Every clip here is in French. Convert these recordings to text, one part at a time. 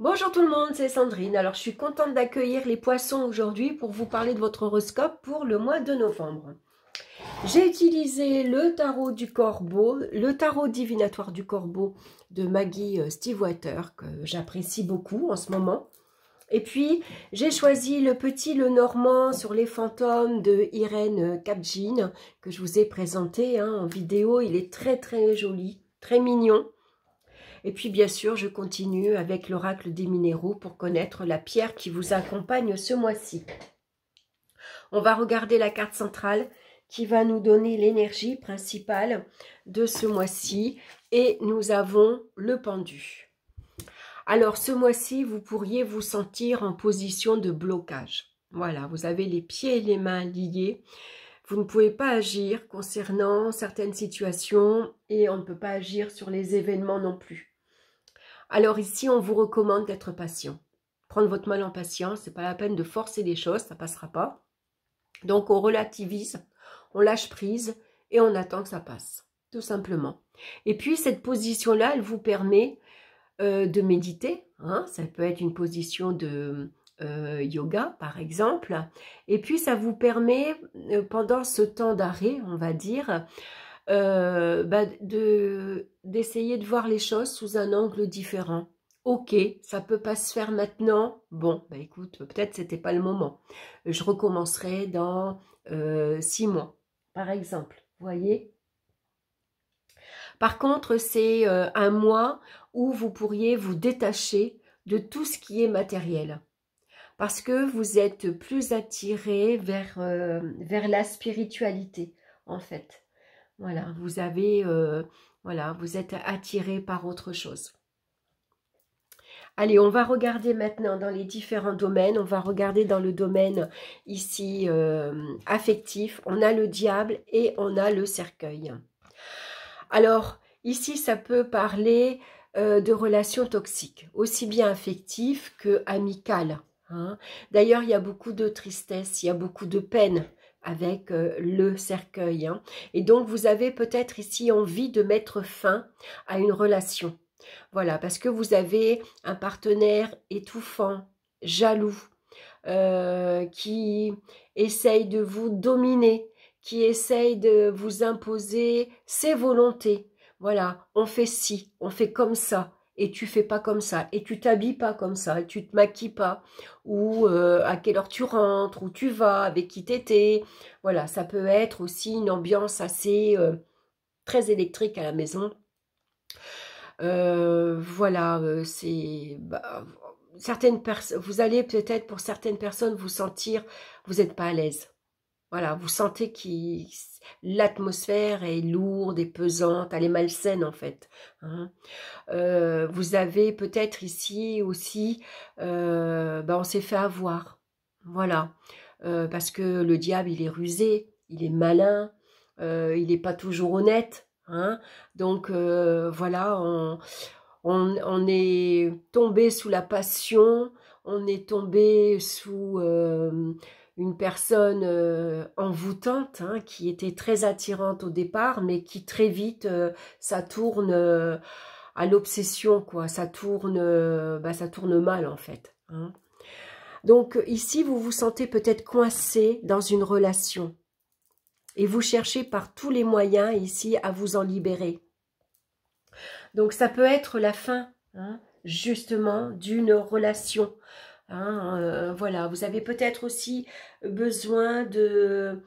Bonjour tout le monde, c'est Sandrine. Alors je suis contente d'accueillir les poissons aujourd'hui pour vous parler de votre horoscope pour le mois de novembre. J'ai utilisé le tarot du corbeau, le tarot divinatoire du corbeau de Maggie Stiefwater que j'apprécie beaucoup en ce moment. Et puis j'ai choisi le petit Le Normand sur les fantômes de Irène Kapjin que je vous ai présenté en vidéo. Il est très joli, très mignon. Et puis bien sûr, je continue avec l'oracle des minéraux pour connaître la pierre qui vous accompagne ce mois-ci. On va regarder la carte centrale qui va nous donner l'énergie principale de ce mois-ci. Et nous avons le pendu. Alors ce mois-ci, vous pourriez vous sentir en position de blocage. Voilà, vous avez les pieds et les mains liés. Vous ne pouvez pas agir concernant certaines situations et on ne peut pas agir sur les événements non plus. Alors ici, on vous recommande d'être patient. Prendre votre mal en patience, c'est pas la peine de forcer les choses, ça passera pas. Donc on relativise, on lâche prise et on attend que ça passe, tout simplement. Et puis cette position-là, elle vous permet de méditer. Ça peut être une position de yoga, par exemple. Et puis ça vous permet, pendant ce temps d'arrêt, on va dire, d'essayer de voir les choses sous un angle différent. Ok, ça peut pas se faire maintenant. Bon, écoute, peut-être c'était pas le moment. Je recommencerai dans 6 mois, par exemple. Vous voyez? Par contre, c'est un mois où vous pourriez vous détacher de tout ce qui est matériel. Parce que vous êtes plus attiré vers la spiritualité, en fait. Voilà, vous avez, vous êtes attiré par autre chose. Allez, on va regarder maintenant dans les différents domaines. On va regarder dans le domaine ici affectif. On a le diable et on a le cercueil. Alors, ici, ça peut parler de relations toxiques, aussi bien affectives que amicales. D'ailleurs, il y a beaucoup de tristesse, il y a beaucoup de peine avec le cercueil. Et donc, vous avez peut-être ici envie de mettre fin à une relation. Voilà, parce que vous avez un partenaire étouffant, jaloux, qui essaye de vous dominer, qui essaye de vous imposer ses volontés. Voilà, on fait ci, on fait comme ça, et tu fais pas comme ça, et tu t'habilles pas comme ça, et tu te maquilles pas, ou à quelle heure tu rentres, où tu vas, avec qui t'étais. Voilà, ça peut être aussi une ambiance assez très électrique à la maison. C'est certaines personnes, vous allez peut-être pour certaines personnes vous sentir, vous n'êtes pas à l'aise. Voilà, vous sentez que l'atmosphère est lourde et pesante, elle est malsaine en fait. Vous avez peut-être ici aussi, on s'est fait avoir. Voilà, parce que le diable il est rusé, il est malin, il n'est pas toujours honnête. Donc voilà, on est tombé sous la passion, on est tombé sous une personne envoûtante qui était très attirante au départ, mais qui très vite, ça tourne à l'obsession, quoi. Ça tourne mal en fait. Donc ici, vous vous sentez peut-être coincé dans une relation. Et vous cherchez par tous les moyens ici à vous en libérer. Donc ça peut être la fin, justement, d'une relation. Voilà, vous avez peut-être aussi besoin de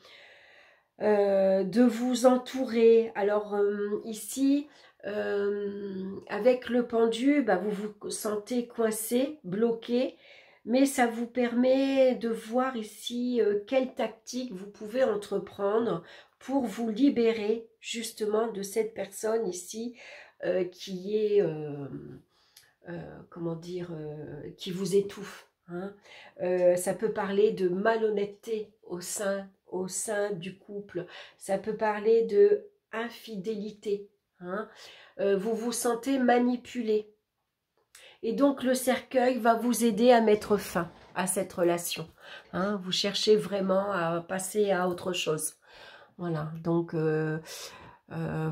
vous entourer. Alors ici, avec le pendu, vous vous sentez coincé, bloqué, mais ça vous permet de voir ici quelle tactique vous pouvez entreprendre pour vous libérer justement de cette personne ici qui est, comment dire, qui vous étouffe. Ça peut parler de malhonnêteté au sein du couple. Ça peut parler de infidélité. Vous vous sentez manipulé. Et donc le cercueil va vous aider à mettre fin à cette relation. Vous cherchez vraiment à passer à autre chose. Voilà, donc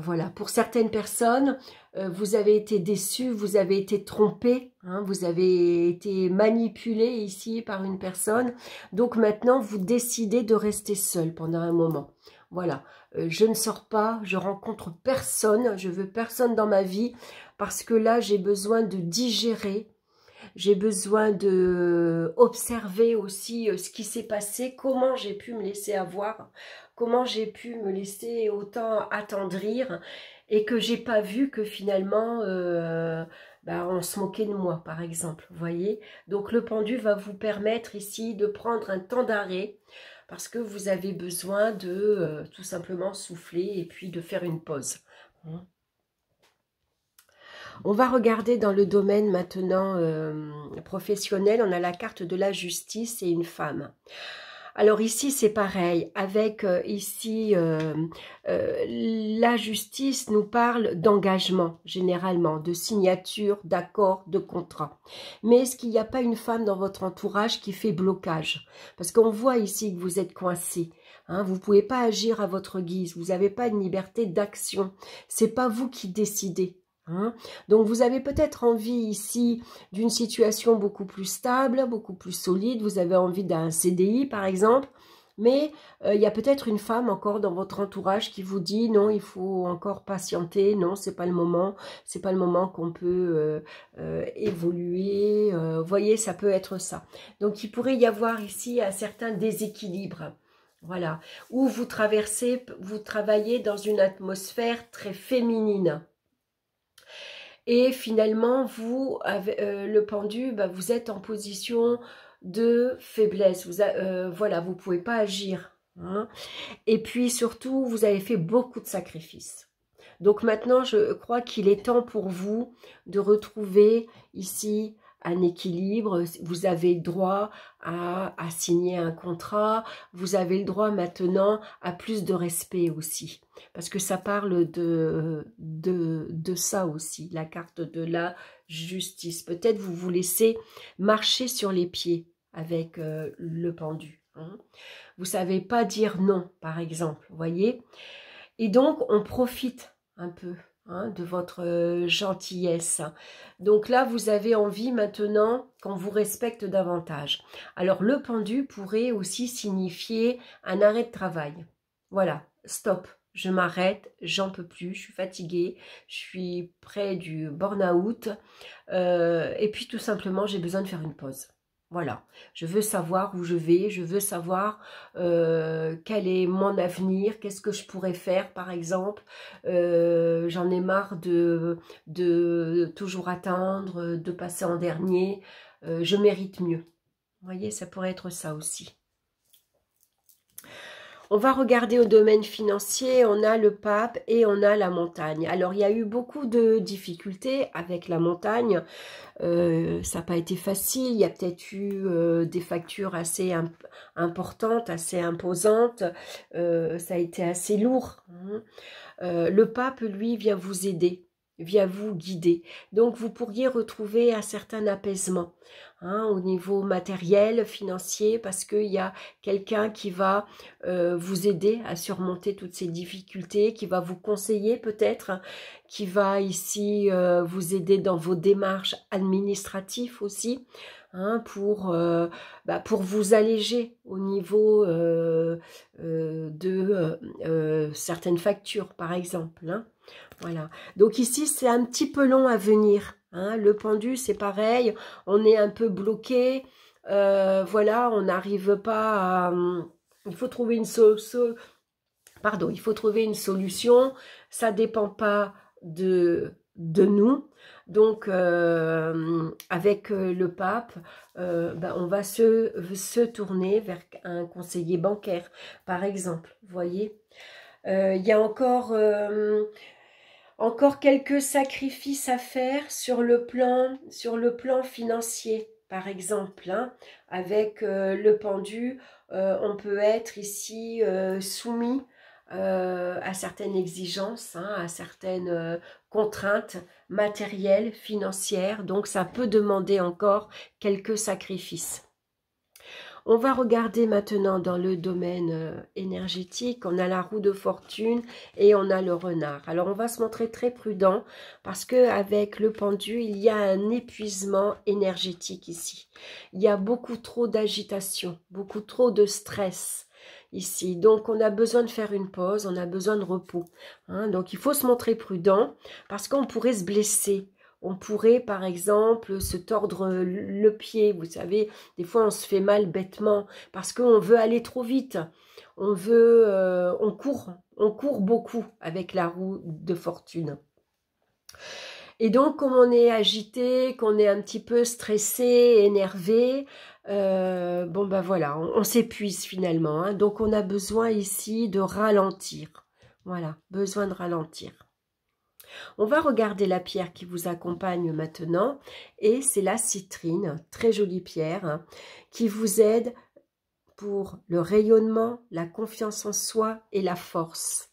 Voilà, pour certaines personnes, vous avez été déçus, vous avez été trompés, hein, vous avez été manipulé ici par une personne. Donc maintenant, vous décidez de rester seul pendant un moment. Voilà, je ne sors pas, je rencontre personne, je veux personne dans ma vie parce que là, j'ai besoin de digérer. J'ai besoin de observer aussi ce qui s'est passé, comment j'ai pu me laisser avoir, comment j'ai pu me laisser autant attendrir et que j'ai pas vu que finalement on se moquait de moi par exemple, vous voyez. Donc le pendu va vous permettre ici de prendre un temps d'arrêt parce que vous avez besoin de tout simplement souffler et puis de faire une pause. On va regarder dans le domaine maintenant professionnel. On a la carte de la justice et une femme. Alors ici, c'est pareil. Avec ici, la justice nous parle d'engagement, généralement, de signature, d'accord, de contrat. Mais est-ce qu'il n'y a pas une femme dans votre entourage qui fait blocage? Parce qu'on voit ici que vous êtes coincé. Hein, vous ne pouvez pas agir à votre guise. Vous n'avez pas une liberté d'action. C'est pas vous qui décidez. Hein. Donc vous avez peut-être envie ici d'une situation beaucoup plus stable, beaucoup plus solide, vous avez envie d'un CDI par exemple, mais il y a peut-être une femme encore dans votre entourage qui vous dit non, il faut encore patienter, non, c'est pas le moment qu'on peut évoluer, vous voyez, ça peut être ça. Donc il pourrait y avoir ici un certain déséquilibre. Voilà, où vous travaillez dans une atmosphère très féminine. Et finalement, vous, le pendu, vous êtes en position de faiblesse. Voilà, vous ne pouvez pas agir. Hein. Et puis surtout, vous avez fait beaucoup de sacrifices. Donc maintenant, je crois qu'il est temps pour vous de retrouver ici un équilibre. Vous avez le droit à signer un contrat. Vous avez le droit maintenant à plus de respect aussi. Parce que ça parle de ça aussi, la carte de la justice. Peut-être vous vous laissez marcher sur les pieds avec le pendu. Hein. Vous ne savez pas dire non, par exemple, vous voyez. Et donc, on profite un peu hein, de votre gentillesse. Donc là, vous avez envie maintenant qu'on vous respecte davantage. Alors, le pendu pourrait aussi signifier un arrêt de travail. Voilà, stop. Je m'arrête, j'en peux plus, je suis fatiguée, je suis près du burn-out et puis tout simplement j'ai besoin de faire une pause. Voilà, je veux savoir où je vais, je veux savoir quel est mon avenir, qu'est-ce que je pourrais faire par exemple. J'en ai marre de toujours attendre, de passer en dernier, je mérite mieux. Vous voyez, ça pourrait être ça aussi. On va regarder au domaine financier, on a le pape et on a la montagne. Alors, il y a eu beaucoup de difficultés avec la montagne. Ça n'a pas été facile. Il y a peut-être eu des factures assez importantes, assez imposantes. Ça a été assez lourd. Hein. Le pape, lui, vient vous aider, vient vous guider. Donc, vous pourriez retrouver un certain apaisement. Hein, au niveau matériel, financier, parce qu'il y a quelqu'un qui va vous aider à surmonter toutes ces difficultés, qui va vous conseiller peut-être, qui va ici vous aider dans vos démarches administratives aussi, hein, pour vous alléger au niveau de certaines factures, par exemple. Hein. Voilà. Donc ici, c'est un petit peu long à venir. Hein. Le pendu, c'est pareil. On est un peu bloqué. Voilà, on n'arrive pas à... il faut trouver une il faut trouver une solution. Ça ne dépend pas de nous. Donc, avec le pape, on va se tourner vers un conseiller bancaire, par exemple. Vous voyez, il y a encore quelques sacrifices à faire sur le plan financier, par exemple. Hein, avec le pendu, on peut être ici soumis à certaines exigences, hein, à certaines contraintes matérielles, financières. Donc, ça peut demander encore quelques sacrifices. On va regarder maintenant dans le domaine énergétique. On a la roue de fortune et on a le renard. Alors, on va se montrer très prudent parce qu'avec le pendu, il y a un épuisement énergétique ici. Il y a beaucoup trop d'agitation, beaucoup trop de stress ici. Donc, on a besoin de faire une pause, on a besoin de repos. Hein. Donc, il faut se montrer prudent parce qu'on pourrait se blesser. On pourrait, par exemple, se tordre le pied. Vous savez, des fois, on se fait mal bêtement parce qu'on veut aller trop vite. On court beaucoup avec la roue de fortune. Et donc, comme on est agité, qu'on est un petit peu stressé, énervé, bon ben voilà, on s'épuise finalement. Hein. Donc, on a besoin ici de ralentir. Voilà, besoin de ralentir. On va regarder la pierre qui vous accompagne maintenant et c'est la citrine, très jolie pierre, hein, qui vous aide pour le rayonnement, la confiance en soi et la force.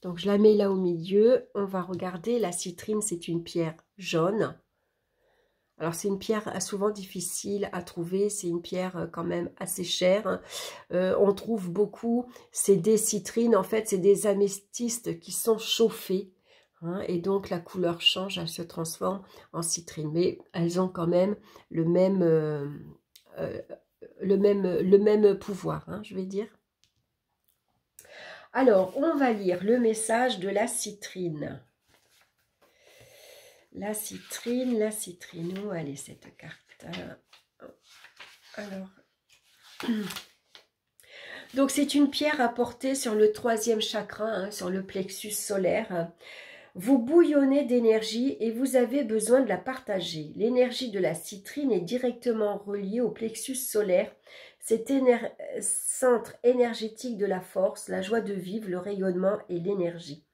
Donc je la mets là au milieu, on va regarder, la citrine c'est une pierre jaune. Alors c'est une pierre souvent difficile à trouver, c'est une pierre quand même assez chère. On trouve beaucoup, c'est des citrines, en fait c'est des améthystes qui sont chauffés. Hein, et donc la couleur change, elle se transforme en citrine. Mais elles ont quand même le même pouvoir, hein, je vais dire. Alors, on va lire le message de la citrine. La citrine, où elle est cette carte? Alors, donc c'est une pierre à porter sur le 3e chakra, hein, sur le plexus solaire. Vous bouillonnez d'énergie et vous avez besoin de la partager. L'énergie de la citrine est directement reliée au plexus solaire, cet centre énergétique de la force, la joie de vivre, le rayonnement et l'énergie.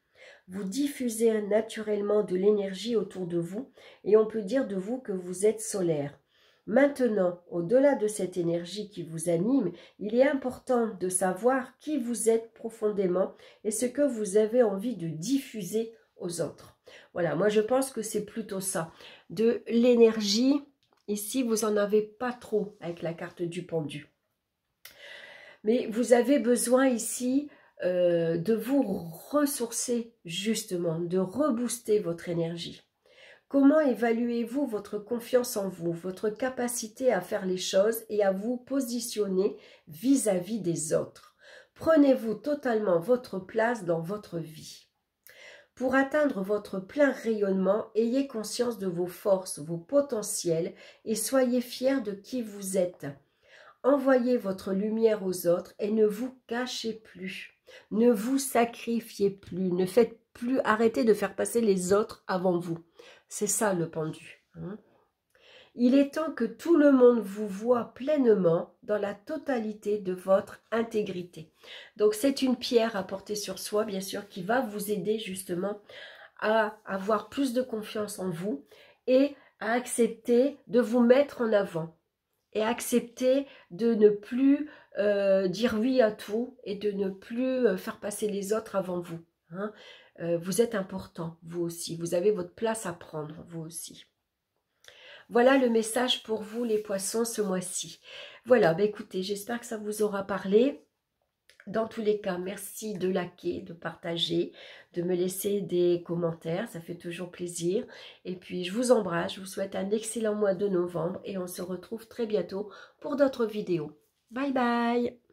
Vous diffusez naturellement de l'énergie autour de vous et on peut dire de vous que vous êtes solaire. Maintenant, au-delà de cette énergie qui vous anime, il est important de savoir qui vous êtes profondément et ce que vous avez envie de diffuser aux autres. Voilà, moi je pense que c'est plutôt ça. De l'énergie, ici vous n'en avez pas trop avec la carte du pendu. Mais vous avez besoin ici de vous ressourcer justement, de rebooster votre énergie. Comment évaluez-vous votre confiance en vous, votre capacité à faire les choses et à vous positionner vis-à-vis des autres? Prenez-vous totalement votre place dans votre vie. Pour atteindre votre plein rayonnement, ayez conscience de vos forces, vos potentiels et soyez fiers de qui vous êtes. Envoyez votre lumière aux autres et ne vous cachez plus. Ne vous sacrifiez plus. Ne faites plus, arrêtez de faire passer les autres avant vous. C'est ça le pendu. Hein. Il est temps que tout le monde vous voit pleinement dans la totalité de votre intégrité. Donc c'est une pierre à porter sur soi, bien sûr, qui va vous aider justement à avoir plus de confiance en vous et à accepter de vous mettre en avant. Et accepter de ne plus dire oui à tout et de ne plus faire passer les autres avant vous. Hein. Vous êtes important, vous aussi. Vous avez votre place à prendre, vous aussi. Voilà le message pour vous, les poissons, ce mois-ci. Voilà, bah écoutez, j'espère que ça vous aura parlé. Dans tous les cas, merci de liker, de partager, de me laisser des commentaires, ça fait toujours plaisir. Et puis, je vous embrasse, je vous souhaite un excellent mois de novembre et on se retrouve très bientôt pour d'autres vidéos. Bye bye!